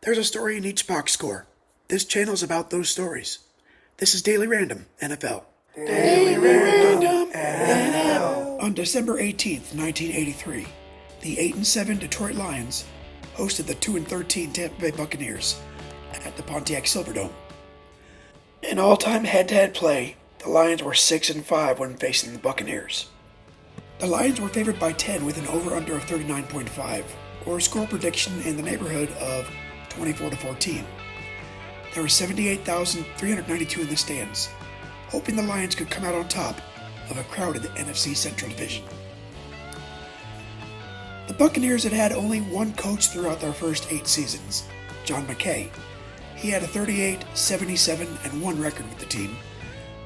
There's a story in each box score. This channel is about those stories. This is Daily Random NFL. Daily Random NFL. On December 18th, 1983, the 8-7 Detroit Lions hosted the 2-13 Tampa Bay Buccaneers at the Pontiac Silverdome. In all-time head-to-head play, the Lions were 6-5 when facing the Buccaneers. The Lions were favored by 10 with an over-under of 39.5, or a score prediction in the neighborhood of 24-14. There were 78,392 in the stands, hoping the Lions could come out on top of a crowded NFC Central Division. The Buccaneers had had only one coach throughout their first 8 seasons, John McKay. He had a 38-77-1 record with the team,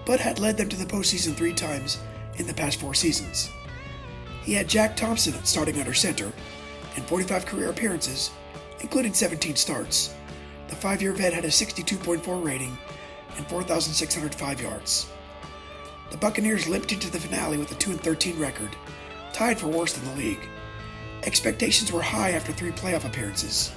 but had led them to the postseason 3 times in the past 4 seasons. He had Jack Thompson starting under center, and 45 career appearances, including 17 starts. The 5-year vet had a 62.4 rating and 4,605 yards. The Buccaneers limped into the finale with a 2-13 record, tied for worst in the league. Expectations were high after 3 playoff appearances,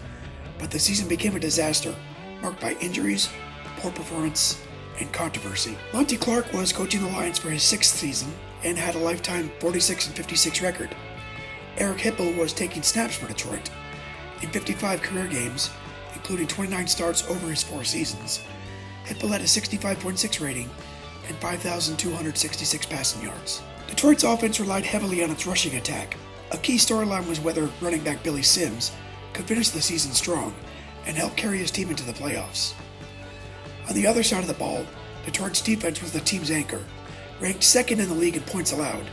but the season became a disaster, marked by injuries, poor performance, and controversy. Monty Clark was coaching the Lions for his 6th season and had a lifetime 46-56 record. Eric Hipple was taking snaps for Detroit. In 55 career games, including 29 starts over his 4 seasons, Hipple had a 65.6 rating and 5,266 passing yards. Detroit's offense relied heavily on its rushing attack. A key storyline was whether running back Billy Sims could finish the season strong and help carry his team into the playoffs. On the other side of the ball, Detroit's defense was the team's anchor. Ranked 2nd in the league in points allowed,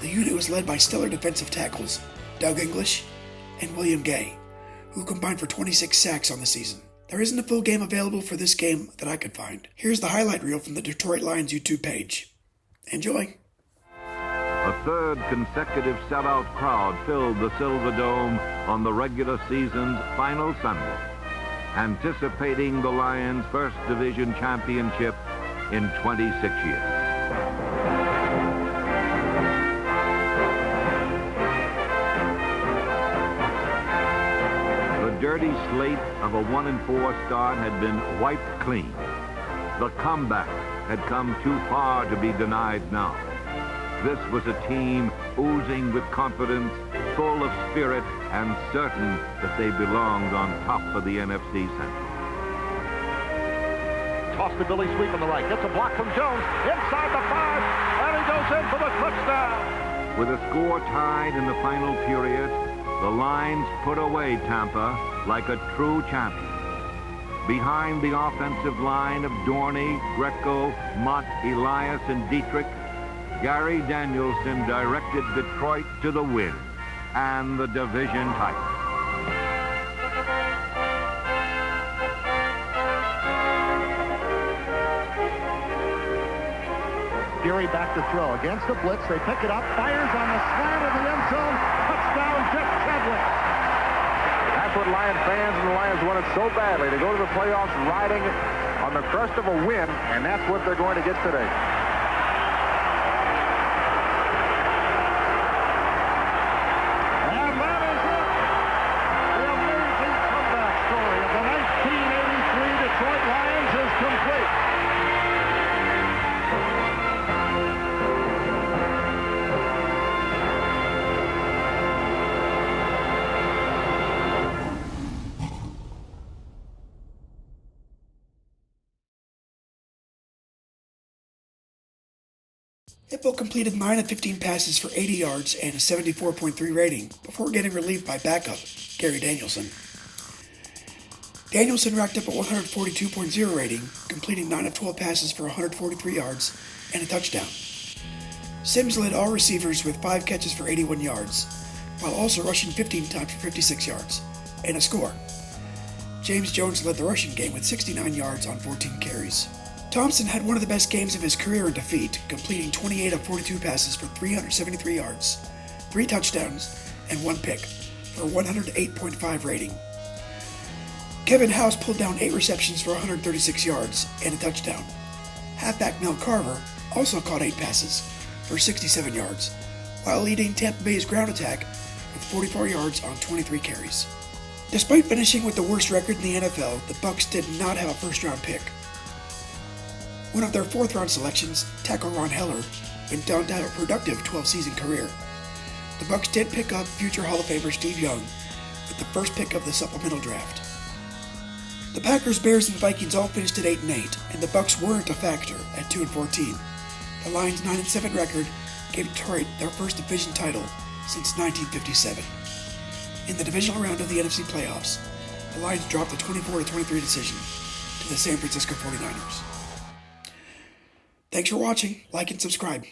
the unit was led by stellar defensive tackles Doug English and William Gay, who combined for 26 sacks on the season. There isn't a full game available for this game that I could find. Here's the highlight reel from the Detroit Lions YouTube page. Enjoy! A third consecutive sellout crowd filled the Silverdome on the regular season's final Sunday, anticipating the Lions' first division championship in 26 years. The dirty slate of a 1-4 start had been wiped clean. The comeback had come too far to be denied now. This was a team oozing with confidence, full of spirit, and certain that they belonged on top of the NFC Central. Toss to Billy, sweep on the right. Gets a block from Jones. Inside the 5, and he goes in for the touchdown. With a score tied in the final period, the Lions put away Tampa like a true champion. Behind the offensive line of Dorney, Greco, Mott, Elias, and Dietrich, Gary Danielson directed Detroit to the win and the division title. Geary back to throw. Against the blitz, they pick it up, fires on the slant of the end zone. Touchdown, Jeff Chadwick. That's what Lion fans and the Lions wanted so badly, to go to the playoffs riding on the crest of a win, and that's what they're going to get today. Hipple completed 9 of 15 passes for 80 yards and a 74.3 rating before getting relieved by backup Gary Danielson. Danielson racked up a 142.0 rating, completing 9 of 12 passes for 143 yards and a touchdown. Sims led all receivers with 5 catches for 81 yards, while also rushing 15 times for 56 yards and a score. James Jones led the rushing game with 69 yards on 14 carries. Thompson had one of the best games of his career in defeat, completing 28 of 42 passes for 373 yards, 3 touchdowns, and 1 pick for a 108.5 rating. Kevin House pulled down 8 receptions for 136 yards and a touchdown. Halfback Mel Carver also caught 8 passes for 67 yards, while leading Tampa Bay's ground attack with 44 yards on 23 carries. Despite finishing with the worst record in the NFL, the Bucs did not have a first-round pick. One of their fourth-round selections, tackle Ron Heller, went down to have a productive 12-season career. The Bucs did pick up future Hall of Famer Steve Young with the first pick of the supplemental draft. The Packers, Bears, and Vikings all finished at 8-8, and the Bucs weren't a factor at 2-14. The Lions' 9-7 record gave Detroit their first division title since 1957. In the divisional round of the NFC playoffs, the Lions dropped a 24-23 decision to the San Francisco 49ers. Thanks for watching, like and subscribe.